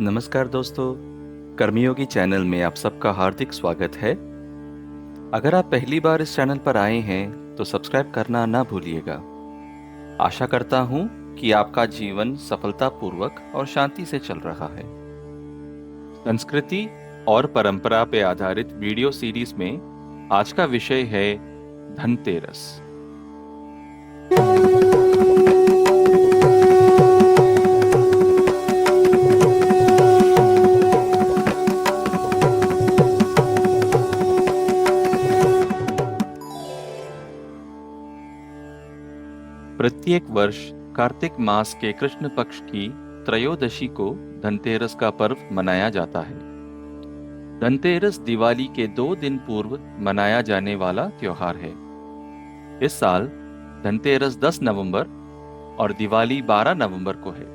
नमस्कार दोस्तों, कर्मयोगी चैनल में आप सबका हार्दिक स्वागत है। अगर आप पहली बार इस चैनल पर आए हैं तो सब्सक्राइब करना ना भूलिएगा। आशा करता हूँ कि आपका जीवन सफलतापूर्वक और शांति से चल रहा है। संस्कृति और परंपरा पे आधारित वीडियो सीरीज में आज का विषय है धनतेरस। प्रत्येक वर्ष कार्तिक मास के कृष्ण पक्ष की त्रयोदशी को धनतेरस का पर्व मनाया जाता है। धनतेरस दिवाली के 2 दिन पूर्व मनाया जाने वाला त्योहार है। इस साल धनतेरस 10 नवंबर और दिवाली 12 नवंबर को है।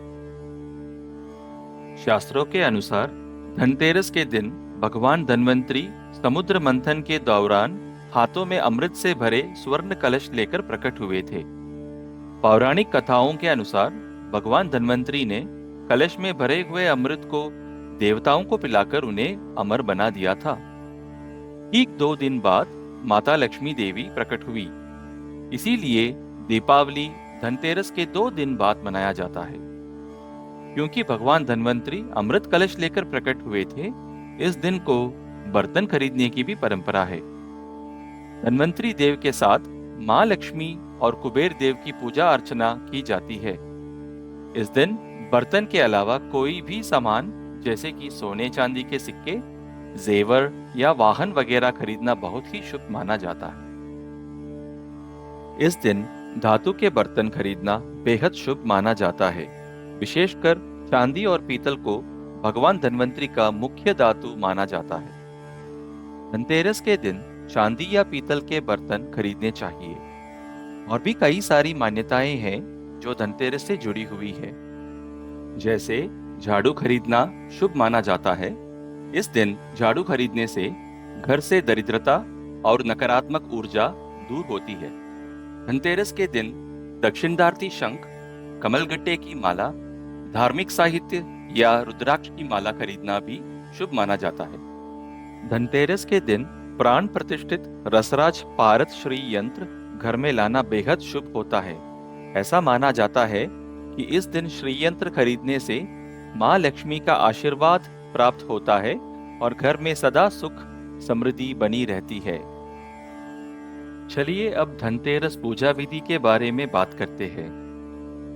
शास्त्रों के अनुसार धनतेरस के दिन भगवान धन्वंतरी समुद्र मंथन के दौरान हाथों में अमृत से भरे स्वर्ण कलश लेकर प्रकट हुए थे। पौराणिक कथाओं के अनुसार भगवान धन्वंतरी ने कलश में भरे हुए अमृत को देवताओं को पिलाकर उन्हें अमर बना दिया था। ठीक 2 दिन बाद माता लक्ष्मी देवी प्रकट हुई। इसीलिए दीपावली धनतेरस के 2 दिन बाद मनाया जाता है। क्योंकि भगवान धन्वंतरी अमृत कलश लेकर प्रकट हुए थे, इस दिन को बर्तन खरीदने की भी परंपरा है। धन्वंतरी देव के साथ माँ लक्ष्मी और कुबेर देव की पूजा अर्चना की जाती है। इस दिन बर्तन के अलावा कोई भी सामान जैसे कि सोने चांदी के सिक्के, जेवर या वाहन वगैरह खरीदना बहुत ही शुभ माना जाता है। इस दिन धातु के बर्तन खरीदना बेहद शुभ माना जाता है। विशेषकर चांदी और पीतल को भगवान धन्वंतरी का मुख्य धातु माना जाता है। धनतेरस के दिन चांदी या पीतल के बर्तन खरीदने चाहिए। और भी कई सारी मान्यताएं हैं जो धनतेरस से जुड़ी हुई है। जैसे झाड़ू खरीदना शुभ माना जाता है। इस दिन झाड़ू खरीदने से घर से दरिद्रता और नकारात्मक ऊर्जा दूर होती है। धनतेरस के दिन दक्षिणार्थी शंख, कमलगट्टे की माला, धार्मिक साहित्य या रुद्राक्ष की माला खरीदना भी शुभ माना जाता है। धनतेरस के दिन प्राण प्रतिष्ठित रसराज पारद श्री यंत्र घर में लाना बेहद शुभ होता है। ऐसा माना जाता है कि इस दिन श्री यंत्र खरीदने से माँ लक्ष्मी का आशीर्वाद प्राप्त होता है और घर में सदा सुख समृद्धि बनी रहती है। चलिए अब धनतेरस पूजा विधि के बारे में बात करते हैं।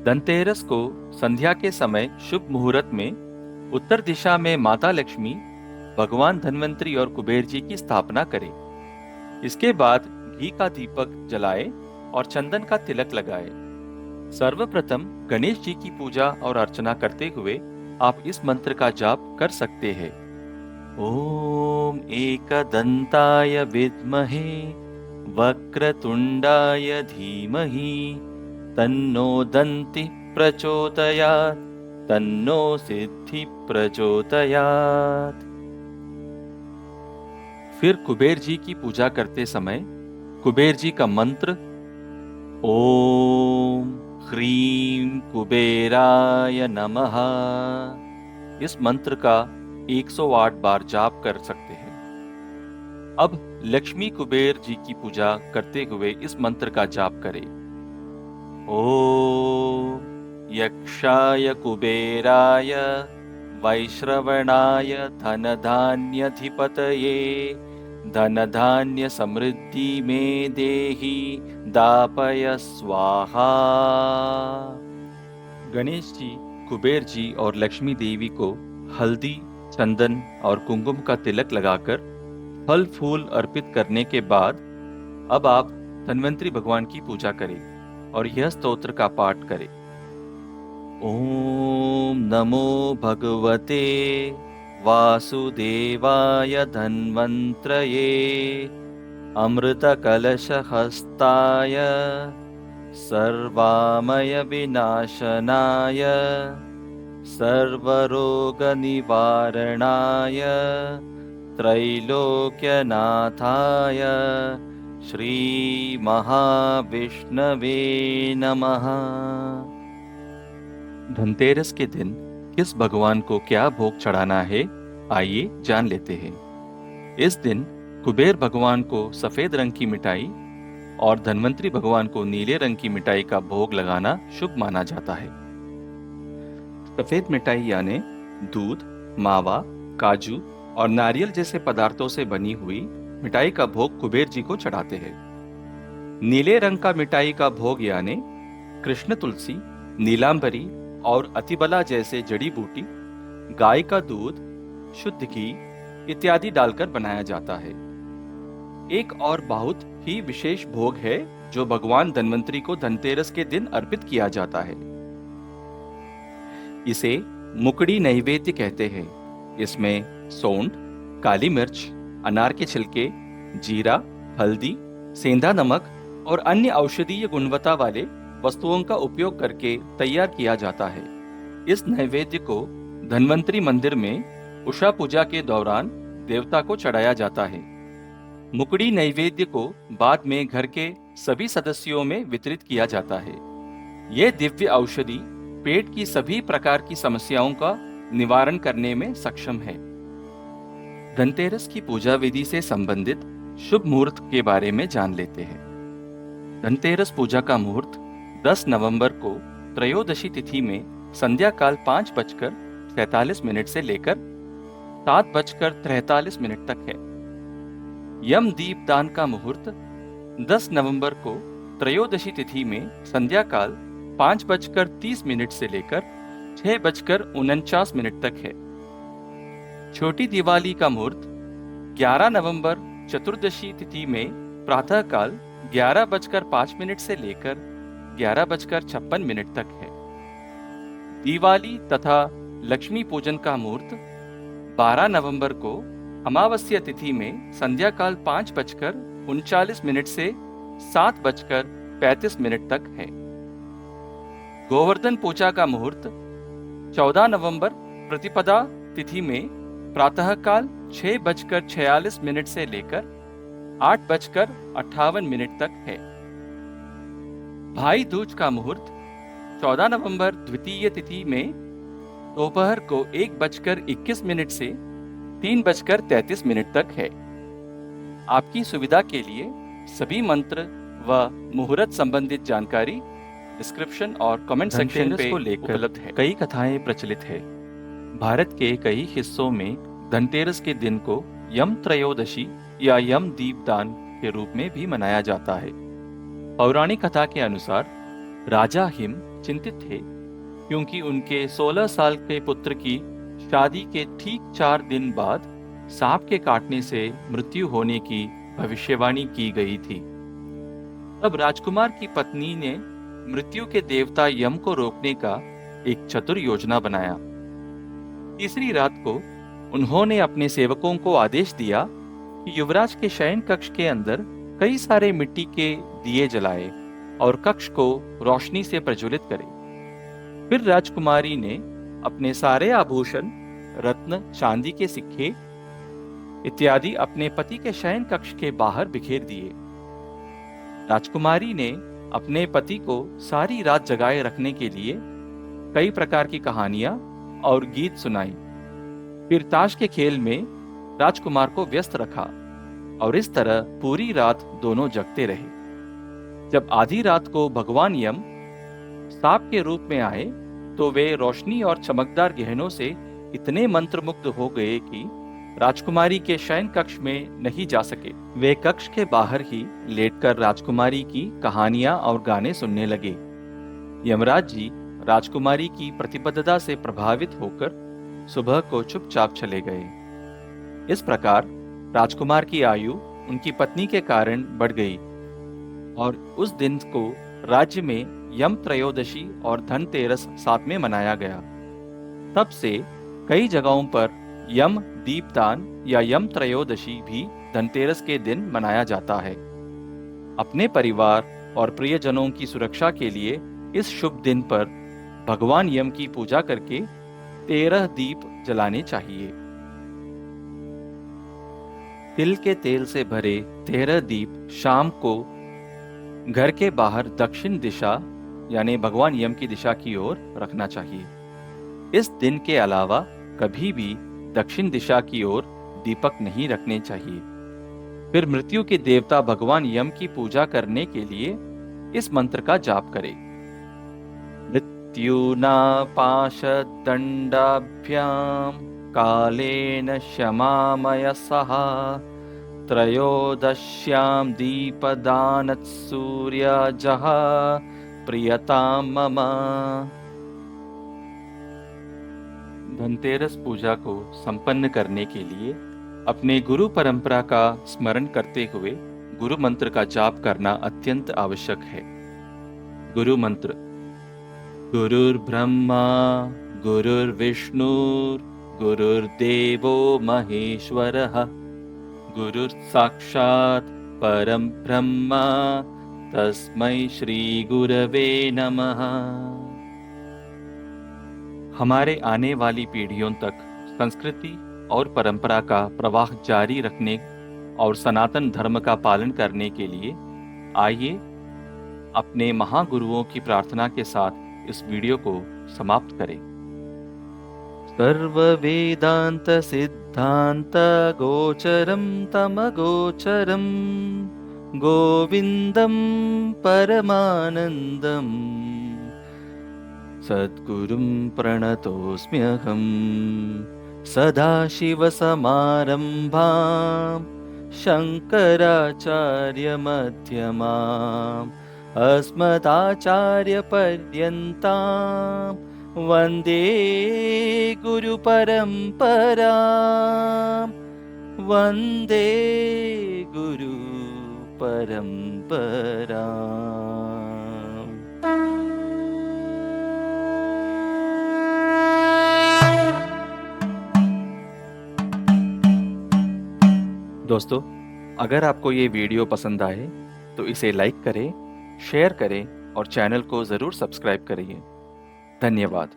धनतेरस को संध्या के समय शुभ मुहूर्त में उत्तर दिशा में माता लक्ष्मी, भगवान धन्वंतरी और कुबेर जी की स्थापना करें। इसके बाद घी का दीपक जलाए और चंदन का तिलक लगाए। सर्वप्रथम गणेश जी की पूजा और अर्चना करते हुए आप इस मंत्र का जाप कर सकते हैं। ओम एकदंताय विद्महे वक्रतुंडाय धीमहि तन्नो दन्ति प्रचोदयात् तन्नो सिद्धि प्रचोदयात्। फिर कुबेर जी की पूजा करते समय कुबेर जी का मंत्र ओम ह्रीं कुबेराय नमः, इस मंत्र का 108 बार जाप कर सकते हैं। अब लक्ष्मी कुबेर जी की पूजा करते हुए इस मंत्र का जाप करें। ओम यक्षाय कुबेराय वैश्रवणाय धनधान्यधिपतये धन धान्य समृद्धि में देहि दापय स्वाहा। गणेश जी, कुबेर जी और लक्ष्मी देवी को हल्दी, चंदन और कुंकुम का तिलक लगाकर फल फूल अर्पित करने के बाद अब आप धन्वंतरी भगवान की पूजा करें और यह स्तोत्र का पाठ करें। ओम नमो भगवते वासुदेवाय धन्वंत्रये अमृतकलशहस्ताय सर्वामय विनाशनाय सर्वरोगनिवारणाय त्रैलोक्यनाथाय श्री महाविष्णवे नमः। धनतेरस के दिन किस भगवान को क्या भोग चढ़ाना है, आइए जान लेते हैं। इस दिन कुबेर भगवान को सफेद रंग की मिठाई और धन्वंतरी भगवान को नीले रंग की मिठाई का भोग लगाना शुभ माना जाता है। सफेद मिठाई यानी दूध, मावा, काजू और नारियल जैसे पदार्थों से बनी हुई मिठाई का भोग कुबेर जी को चढ़ाते हैं। नीले रंग का मिठाई का भोग यानी कृष्ण तुलसी, नीलांबरी और अतिबला जैसे जड़ी बूटी, गाय का दूध, शुद्ध घी इत्यादि डालकर बनाया जाता है। एक और बहुत ही विशेष भोग है जो भगवान धन्वंतरी को धनतेरस के दिन अर्पित किया जाता है। इसे मुकड़ी नैवेद्य कहते हैं। इसमें सौंठ, काली मिर्च, अनार के छिलके, जीरा, हल्दी, सेंधा नमक और अन्य औषधीय गुणवत्ता वाले वस्तुओं का उपयोग करके तैयार किया जाता है। इस नैवेद्य को धन्वंतरी मंदिर में उषा पूजा के दौरान देवता को चढ़ाया जाता है। मुकड़ी नैवेद्य को बाद में घर के सभी सदस्यों में वितरित किया जाता है। यह दिव्य औषधि पेट की सभी प्रकार की समस्याओं का निवारण करने में सक्षम है। धनतेरस की पूजा विधि से संबंधित शुभ मुहूर्त के बारे में जान लेते हैं। धनतेरस पूजा का मुहूर्त 10 नवंबर को त्रयोदशी तिथि में संध्या काल 5:47 से लेकर 7:43 तक है। यम दीपदान का मुहूर्त 10 नवंबर को त्रयोदशी तिथि में संध्या काल 5:30 से लेकर 6:49 तक है। छोटी दिवाली का मुहूर्त 11 नवंबर चतुर्दशी तिथि में प्रातः काल 11:05 से लेकर 11:56 तक है। दिवाली तथा लक्ष्मी पूजन का मुहूर्त 12 नवंबर को अमावस्या तिथि में संध्या काल 5:39 से 7:35 तक है। गोवर्धन पूजा का मुहूर्त 14 नवंबर प्रतिपदा तिथि में प्रातः काल 6:46 से लेकर 8:58 तक है। भाई दूज का मुहूर्त 14 नवंबर द्वितीय तिथि में दोपहर को 1:21 से 3:33 तक है। आपकी सुविधा के लिए सभी मंत्र व मुहूर्त संबंधित जानकारी डिस्क्रिप्शन और कमेंट सेक्शन पे को लेकर उपलब्ध है। कई कथाएं प्रचलित है। भारत के कई हिस्सों में धनतेरस के दिन को यम त्रयोदशी या यम दीपदान के रूप में भी मनाया जाता है। पौराणिक कथा के अनुसार राजा हिम चिंतित थे क्योंकि उनके 16 साल के पुत्र की शादी के ठीक 4 दिन बाद सांप के काटने से मृत्यु होने की भविष्यवाणी की गई थी। तब राजकुमार की पत्नी ने मृत्यु के देवता यम को रोकने का एक चतुर योजना बनाया। तीसरी रात को उन्होंने अपने सेवकों को आदेश दिया कि युवराज के शयन कक्ष के अंदर कई सारे मिट्टी के दिए जलाए और कक्ष को रोशनी से प्रज्वलित करे। फिर राजकुमारी ने अपने सारे आभूषण, रत्न, चांदी के सिक्के इत्यादि अपने पति के शयन कक्ष के बाहर बिखेर दिए। राजकुमारी ने अपने पति को सारी रात जगाए रखने के लिए कई प्रकार की कहानियां और गीत सुनाई। फिर ताश के खेल में राजकुमार को व्यस्त रखा और इस तरह पूरी रात दोनों जगते रहे। जब आधी रात को भगवान यम सांप के रूप में आए तो वे रोशनी और चमकदार गहनों से इतने मंत्रमुग्ध हो गए कि राजकुमारी के शयन कक्ष में नहीं जा सके। वे कक्ष के बाहर ही लेटकर राजकुमारी की कहानियां और गाने सुनने लगे। यमराज जी राजकुमारी की प्रतिबद्धता से प्रभावित होकर सुबह को चुपचाप चले गए। इस प्रकार राजकुमार की आयु उनकी पत्नी के कारण बढ़ गई और उस दिन को राज्य में यम त्रयोदशी और धनतेरस साथ में मनाया गया। तब से कई जगहों पर यम दीपदान या यम त्रयोदशी भी धनतेरस के दिन मनाया जाता है। अपने परिवार और प्रियजनों की सुरक्षा के लिए इस शुभ दिन पर भगवान यम की पूजा करके 13 दीप जलाने चाहिए। तिल के तेल से भरे 13 दीप शाम को घर के बाहर दक्षिण दिशा यानी भगवान यम की दिशा की ओर रखना चाहिए। इस दिन के अलावा कभी भी दक्षिण दिशा की ओर दीपक नहीं रखने चाहिए। फिर मृत्यु के देवता भगवान यम की पूजा करने के लिए इस मंत्र का जाप करें। मृत्युना पाशदंडाभ्याम कालेन क्षमामय सह त्रयोदश्यां दीपदानत् सूर्यजः प्रियतां मम। धनतेरस पूजा को संपन्न करने के लिए अपने गुरु परंपरा का स्मरण करते हुए गुरु मंत्र का जाप करना अत्यंत आवश्यक है। गुरु मंत्र। गुरुर्ब्रह्मा गुरुर्विष्णु गुरुर्देवो महेश्वरः गुरुर्साक्षात् परं ब्रह्म तस्मै श्री गुरवे नमः। हमारे आने वाली पीढ़ियों तक संस्कृति और परंपरा का प्रवाह जारी रखने और सनातन धर्म का पालन करने के लिए आइए अपने महागुरुओं की प्रार्थना के साथ इस वीडियो को समाप्त करें। सर्व वेदांत सिद्धांत गोचरम तमगोचरम गोविंदम परमानंदम सद्गुरुं प्रणतोऽस्म्यहं सदाशिवसमारम्भां शङ्कराचार्यमध्यमाम् अस्मदाचार्यपर्यन्तां वन्दे गुरुपरम्परां वन्दे गुरुपरम्पराम्। दोस्तों, अगर आपको ये वीडियो पसंद आए तो इसे लाइक करें, शेयर करें और चैनल को ज़रूर सब्सक्राइब करिए। धन्यवाद।